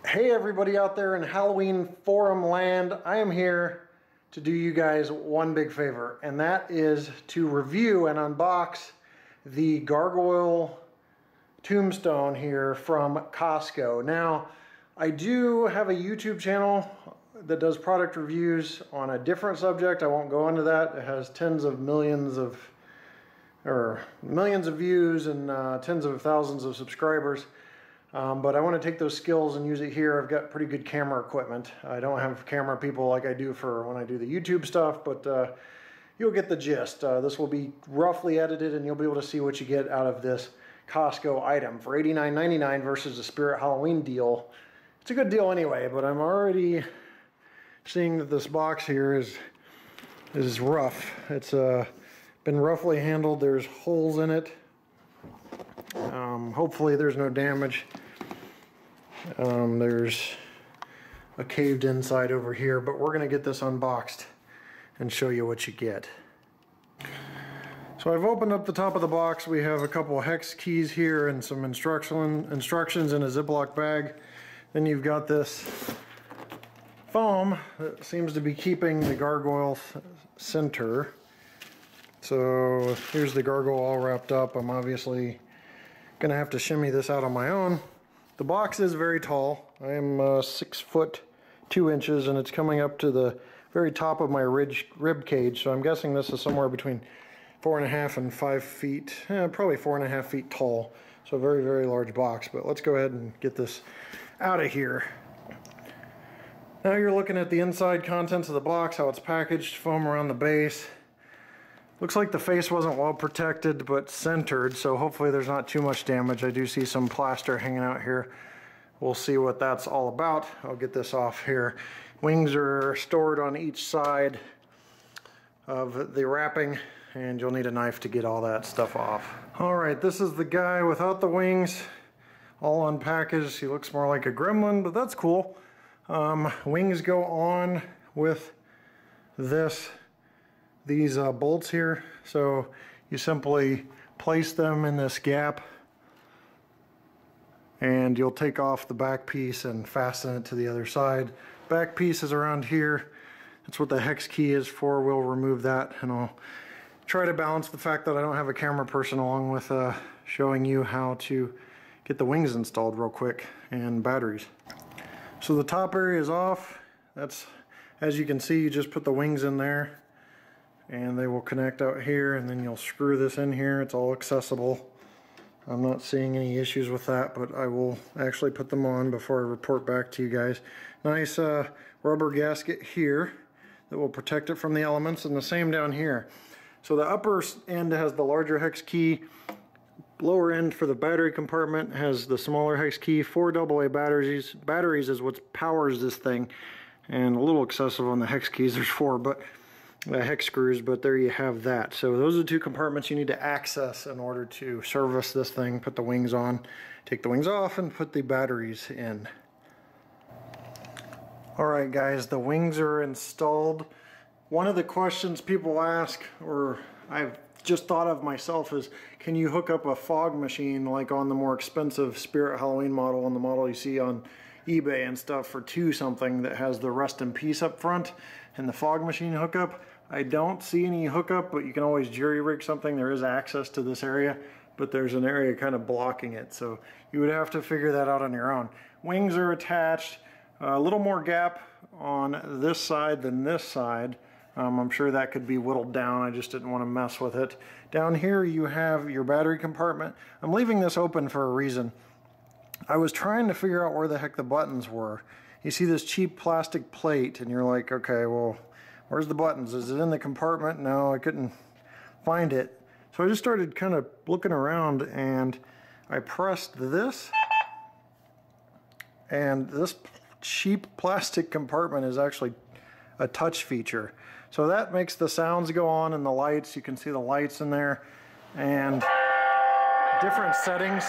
Hey everybody out there in Halloween forum land, I am here to do you guys one big favor, and that is to review and unbox the Gargoyle Tombstone here from Costco. Now, I do have a YouTube channel that does product reviews on a different subject. I won't go into that. It has tens of millions of views and tens of thousands of subscribers. But I want to take those skills and use it here. I've got pretty good camera equipment. I don't have camera people like I do for when I do the YouTube stuff, but you'll get the gist. This will be roughly edited and you'll be able to see what you get out of this Costco item for $89.99 versus the Spirit Halloween deal. It's a good deal anyway, but I'm already seeing that this box here is rough. It's been roughly handled. There's holes in it. Hopefully there's no damage. There's a caved inside over here, but we're gonna get this unboxed and show you what you get. So I've opened up the top of the box. We have a couple of hex keys here and some instructions in a Ziploc bag. Then you've got this foam that seems to be keeping the gargoyle center. So here's the gargoyle all wrapped up. I'm obviously gonna have to shimmy this out on my own. The box is very tall. I am 6 foot 2 inches, and it's coming up to the very top of my rib cage. So I'm guessing this is somewhere between 4.5 and 5 feet, probably 4.5 feet tall. So a very, very large box. But let's go ahead and get this out of here. Now you're looking at the inside contents of the box, how it's packaged, foam around the base. Looks like the face wasn't well protected but centered, so hopefully there's not too much damage. I do see some plaster hanging out here. We'll see what that's all about. I'll get this off here. Wings are stored on each side of the wrapping, and you'll need a knife to get all that stuff off. Alright, this is the guy without the wings, all unpackaged. He looks more like a gremlin, but that's cool. Wings go on with these bolts here, so you simply place them in this gap and you'll take off the back piece and fasten it to the other side. Back piece is around here. That's what the hex key is for. We'll remove that, and I'll try to balance the fact that I don't have a camera person along with showing you how to get the wings installed real quick and batteries. So the top area is off. That's, as you can see, you just put the wings in there and they will connect out here, and then you'll screw this in here. It's all accessible. I'm not seeing any issues with that, but I will actually put them on before I report back to you guys. Nice rubber gasket here that will protect it from the elements, and the same down here. So the upper end has the larger hex key. Lower end for the battery compartment has the smaller hex key. 4 AA batteries. Batteries is what powers this thing, and a little excessive on the hex keys. There's 4, but hex screws, but there you have that. So those are the 2 compartments you need to access in order to service this thing. Put the wings on, take the wings off, and put the batteries in. Alright guys, the wings are installed. One of the questions people ask, or I've just thought of myself, is can you hook up a fog machine like on the more expensive Spirit Halloween model, and the model you see on eBay and stuff for $2 something that has the rest in peace up front and the fog machine hookup? I don't see any hookup, but you can always jury rig something. There is access to this area, but there's an area kind of blocking it, so you would have to figure that out on your own. Wings are attached. A little more gap on this side than this side. I'm sure that could be whittled down. I just didn't want to mess with it. Down here you have your battery compartment. I'm leaving this open for a reason. I was trying to figure out where the heck the buttons were. You see this cheap plastic plate and you're like, okay, well, where's the buttons? Is it in the compartment? No, I couldn't find it. So I just started kind of looking around, and I pressed this, and this cheap plastic compartment is actually a touch feature. So that makes the sounds go on, and the lights, you can see the lights in there, and different settings.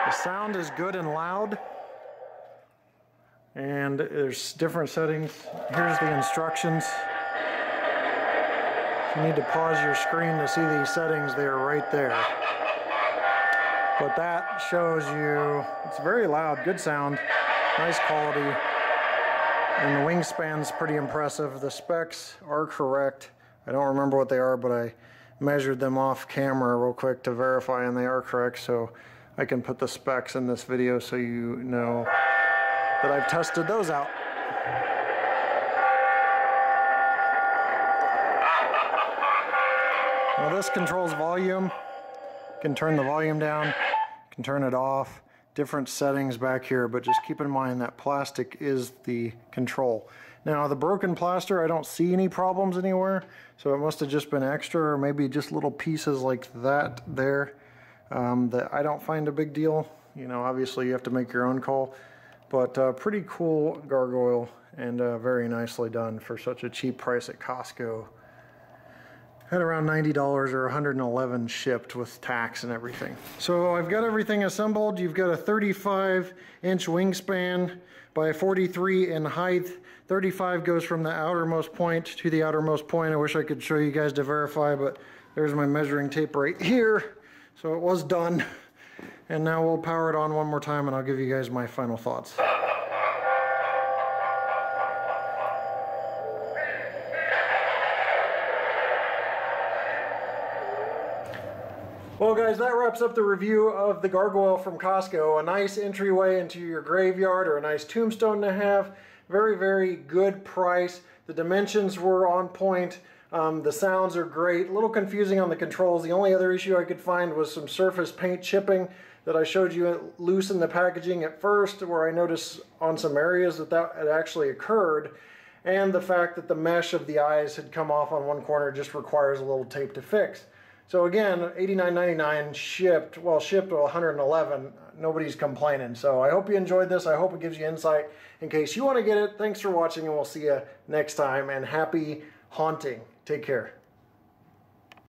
The sound is good and loud, and there's different settings. Here's the instructions. If you need to pause your screen to see these settings, they are right there. But that shows you, it's very loud, good sound, nice quality, and the wingspan's pretty impressive. The specs are correct. I don't remember what they are, but I measured them off camera real quick to verify, and they are correct, so I can put the specs in this video so you know that I've tested those out. Now this controls volume. You can turn the volume down, you can turn it off, different settings back here, but just keep in mind that plastic is the control. Now the broken plaster, I don't see any problems anywhere, so it must have just been extra, or maybe just little pieces like that there that I don't find a big deal. You know, obviously you have to make your own call, but pretty cool gargoyle, and very nicely done for such a cheap price at Costco. At around $90 or $111 shipped with tax and everything. So I've got everything assembled. You've got a 35-inch wingspan by 43 in height. 35 goes from the outermost point to the outermost point. I wish I could show you guys to verify, but there's my measuring tape right here. So it was done. And now we'll power it on one more time and I'll give you guys my final thoughts. Well guys, that wraps up the review of the Gargoyle from Costco. A nice entryway into your graveyard, or a nice tombstone to have. Very, very good price. The dimensions were on point. The sounds are great. A little confusing on the controls. The only other issue I could find was some surface paint chipping that I showed you loose in the packaging at first, where I noticed on some areas that had actually occurred. And the fact that the mesh of the eyes had come off on one corner just requires a little tape to fix. So again, $89.99 shipped, well, shipped to $111. Nobody's complaining. So I hope you enjoyed this. I hope it gives you insight in case you want to get it. Thanks for watching, and we'll see you next time. And happy haunting. Take care.